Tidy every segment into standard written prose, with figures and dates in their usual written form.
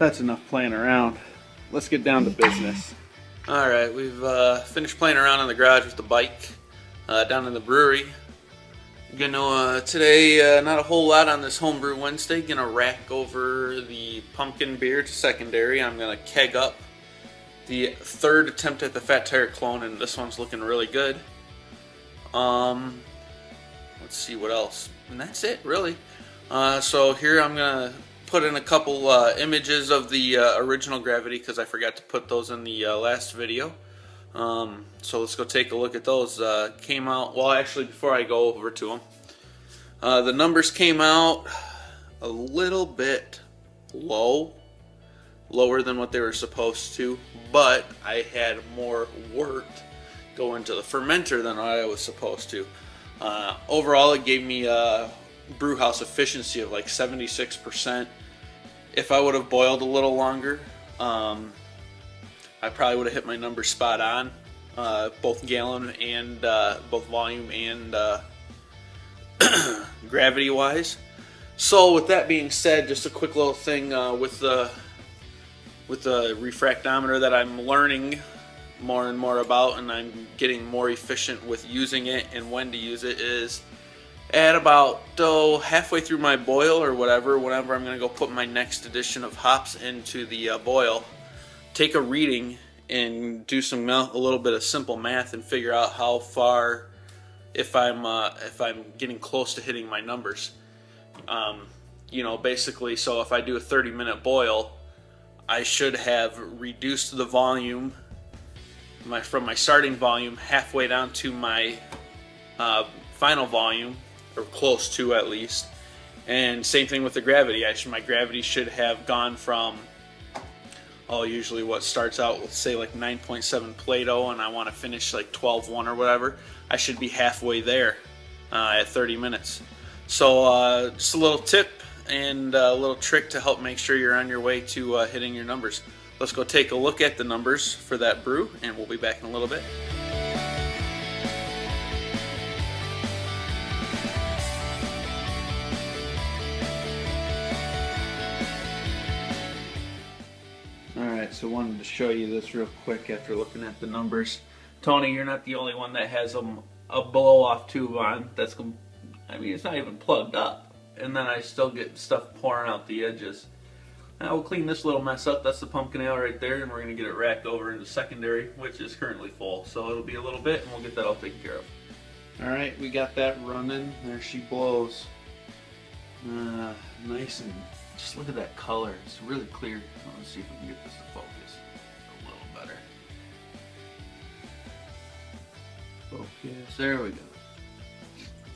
That's enough playing around. Let's get down to business. Alright, we've finished playing around in the garage with the bike down in the brewery. Gonna today, not a whole lot on this Homebrew Wednesday. Gonna rack over the pumpkin beer to secondary. I'm gonna keg up the third attempt at the Fat Tire clone, and this one's looking really good. Let's see what else, and that's it really. So here I'm gonna put in a couple images of the original Gravity because I forgot to put those in the last video. So let's go take a look at those. Came out, well actually before I go over to them, the numbers came out a little bit lower than what they were supposed to, but I had more work go into the fermenter than I was supposed to. Overall it gave me a brew house efficiency of like 76%. If I would have boiled a little longer, I probably would have hit my numbers spot on, both gallon and both volume and gravity wise. So with that being said, just a quick little thing with the refractometer that I'm learning more and more about, and I'm getting more efficient with using it and when to use it, is at about halfway through my boil or whatever, whenever I'm going to go put my next addition of hops into the boil, take a reading and do a little bit of simple math and figure out how far, if I'm getting close to hitting my numbers. You know, basically, so if I do a 30-minute boil, I should have reduced the volume from my starting volume halfway down to my final volume, or close to at least. And same thing with the gravity. My gravity should have gone from, usually what starts out with say like 9.7 Plato, and I want to finish like 12.1 or whatever. I should be halfway there at 30 minutes. So just a little tip and a little trick to help make sure you're on your way to hitting your numbers. Let's go take a look at the numbers for that brew, and we'll be back in a little bit. Alright, so wanted to show you this real quick after looking at the numbers. Tony, you're not the only one that has a blow-off tube on. I mean, it's not even plugged up, and then I still get stuff pouring out the edges. Now we'll clean this little mess up. That's the pumpkin ale right there, and we're going to get it racked over into secondary, which is currently full. So it'll be a little bit, and we'll get that all taken care of. Alright, we got that running. There she blows. Nice, and just look at that color. It's really clear. Let's see if we can get this to focus a little better. Focus. There we go.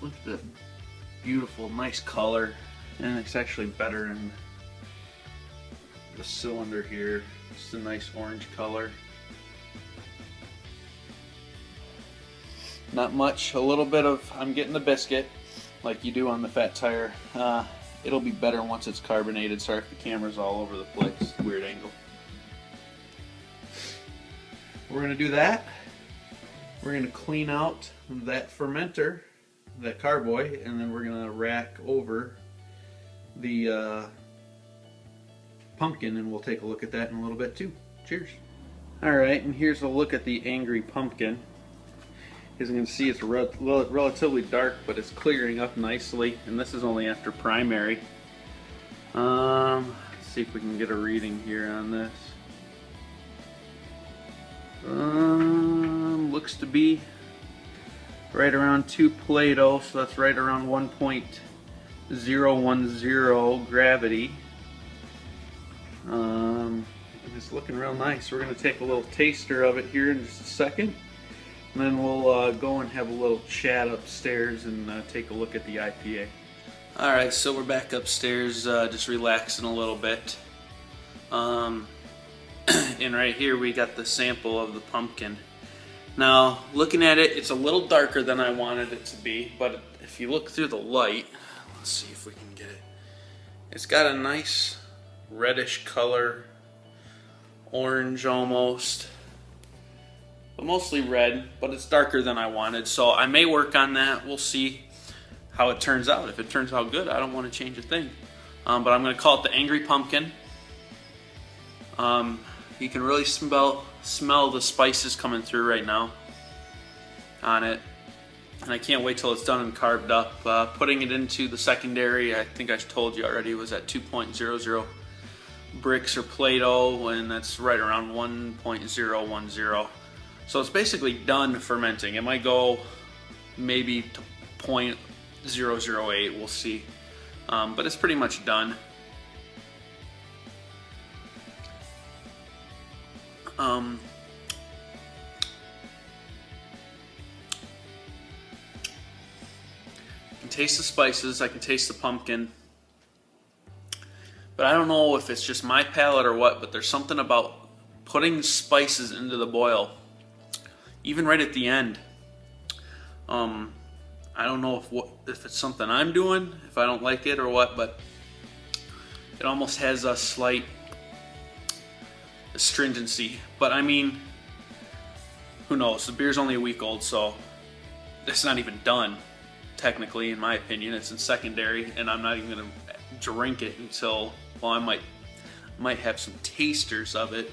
Look at that beautiful, nice color. And it's actually better in the cylinder here. Just a nice orange color. Not much. A little bit of, I'm getting the biscuit like you do on the Fat Tire. It'll be better once it's carbonated. Sorry if the camera's all over the place. Weird angle. We're going to do that. We're going to clean out that fermenter, that carboy, and then we're going to rack over the pumpkin, and we'll take a look at that in a little bit too. Cheers. Alright, and here's a look at the Angry Pumpkin. As you can see, it's relatively dark, but it's clearing up nicely, and this is only after primary. Let's see if we can get a reading here on this. Looks to be right around 2 Plato, so that's right around 1.010 gravity. And it's looking real nice. We're going to take a little taster of it here in just a second. And then we'll go and have a little chat upstairs and take a look at the IPA. Alright, so we're back upstairs, just relaxing a little bit. And right here we got the sample of the pumpkin. Now, looking at it, it's a little darker than I wanted it to be, but if you look through the light, let's see if we can get it. It's got a nice reddish color, orange almost. But mostly red, but it's darker than I wanted, so I may work on that. We'll see how it turns out. If it turns out good, I don't want to change a thing. But I'm going to call it the Angry Pumpkin. You can really smell the spices coming through right now on it. And I can't wait till it's done and carved up. Putting it into the secondary, I think I told you already, was at 2.00 bricks or Play-Doh, and that's right around 1.010. So it's basically done fermenting. It might go maybe to 0.008, we'll see. But it's pretty much done. I can taste the spices, I can taste the pumpkin. But I don't know if it's just my palate or what, but there's something about putting spices into the boil, even right at the end. I don't know if it's something I'm doing, if I don't like it or what, but it almost has a slight astringency. But I mean, who knows? The beer's only a week old, so it's not even done, technically, in my opinion. It's in secondary, and I'm not even going to drink it until, well, I might have some tasters of it,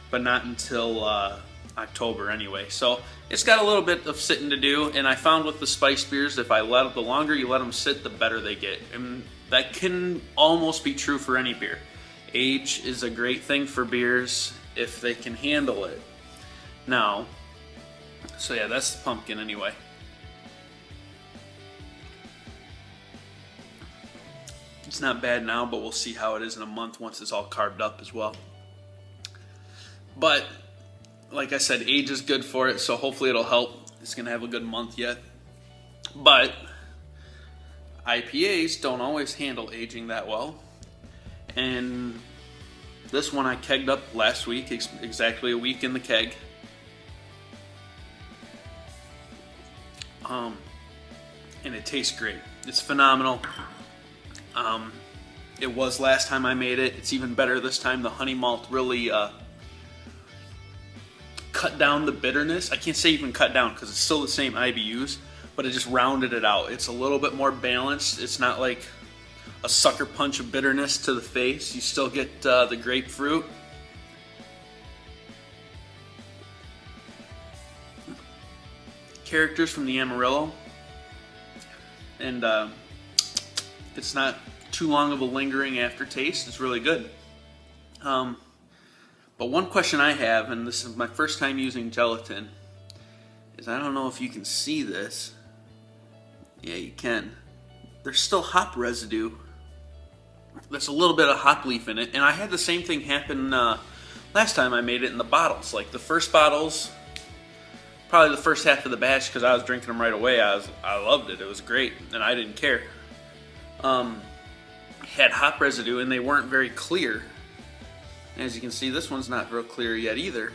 but not until October anyway. So it's got a little bit of sitting to do, and I found with the spice beers, if the longer you let them sit, the better they get. And that can almost be true for any beer. Age is a great thing for beers if they can handle it. Now, so yeah, that's the pumpkin anyway. It's not bad now, but we'll see how it is in a month once it's all carved up as well. But like I said, age is good for it, so hopefully it'll help. It's going to have a good month yet. But IPAs don't always handle aging that well. And this one I kegged up last week, exactly a week in the keg. And it tastes great. It's phenomenal. It was last time I made it. It's even better this time. The honey malt really cut down the bitterness. I can't say even cut down because it's still the same IBUs, but it just rounded it out. It's a little bit more balanced. It's not like a sucker punch of bitterness to the face. You still get the grapefruit. Characters from the Amarillo. And it's not too long of a lingering aftertaste. It's really good. But one question I have, and this is my first time using gelatin, is I don't know if you can see this. Yeah, you can. There's still hop residue. There's a little bit of hop leaf in it. And I had the same thing happen last time I made it in the bottles. Like the first bottles, probably the first half of the batch, because I was drinking them right away. I loved it. It was great, and I didn't care. Had hop residue, and they weren't very clear. As you can see, this one's not real clear yet either.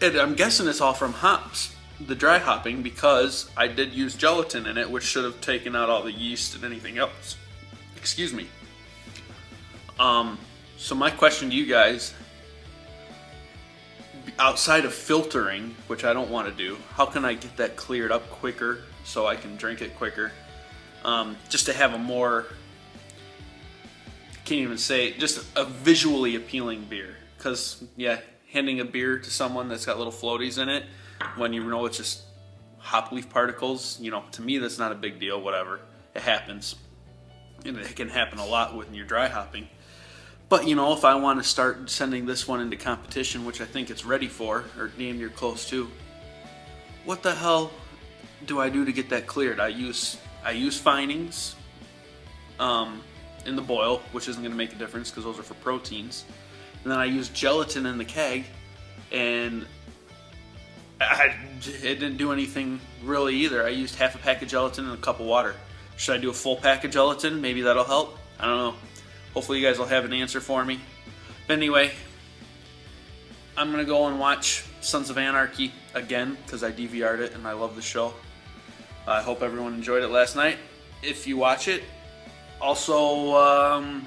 And I'm guessing it's all from hops, the dry hopping, because I did use gelatin in it, which should have taken out all the yeast and anything else. Excuse me. So my question to you guys, outside of filtering, which I don't want to do, how can I get that cleared up quicker so I can drink it quicker? Just to have a more, can't even say, just a visually appealing beer. Because, yeah, handing a beer to someone that's got little floaties in it, when you know it's just hop leaf particles, you know, to me that's not a big deal, whatever. It happens. And it can happen a lot when you're dry hopping. But, you know, if I want to start sending this one into competition, which I think it's ready for, or damn near close to, what the hell do I do to get that cleared? I use finings in the boil, which isn't going to make a difference because those are for proteins. And then I use gelatin in the keg, and it didn't do anything really either. I used half a pack of gelatin and a cup of water. Should I do a full pack of gelatin? Maybe that'll help. I don't know. Hopefully you guys will have an answer for me. But anyway, I'm going to go and watch Sons of Anarchy again because I DVR'd it and I love the show. I hope everyone enjoyed it last night. If you watch it, also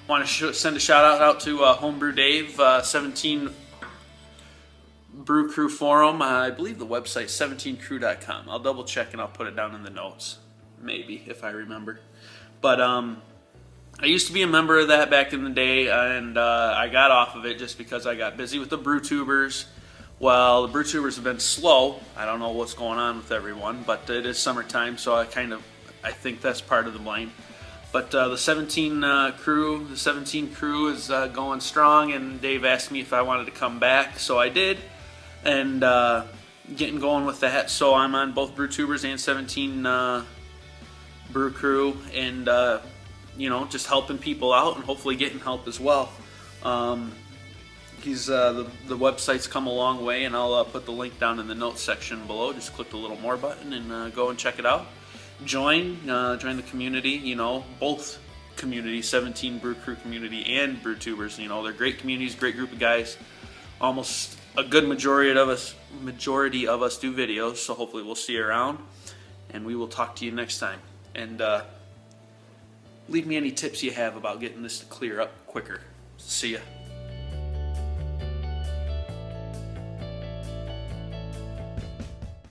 want to send a shout out to Homebrew Dave, 17 Brew Crew Forum. I believe the website 17crew.com. I'll double check and I'll put it down in the notes, maybe if I remember. But I used to be a member of that back in the day, and I got off of it just because I got busy with the brew tubers. Well, the brew tubers have been slow. I don't know what's going on with everyone, but it is summertime, so I think that's part of the blame. But the 17 crew is going strong, and Dave asked me if I wanted to come back, so I did, and getting going with that. So I'm on both brew tubers and 17 brew crew, and you know, just helping people out and hopefully getting help as well. The website's come a long way, and I'll put the link down in the notes section below. Just click the little more button and go and check it out. Join the community. You know, both communities, 17 brew crew community and brew tubers. You know, they're great communities, great group of guys. Almost a good majority of us do videos, so hopefully we'll see you around, and we will talk to you next time. And leave me any tips you have about getting this to clear up quicker. See ya.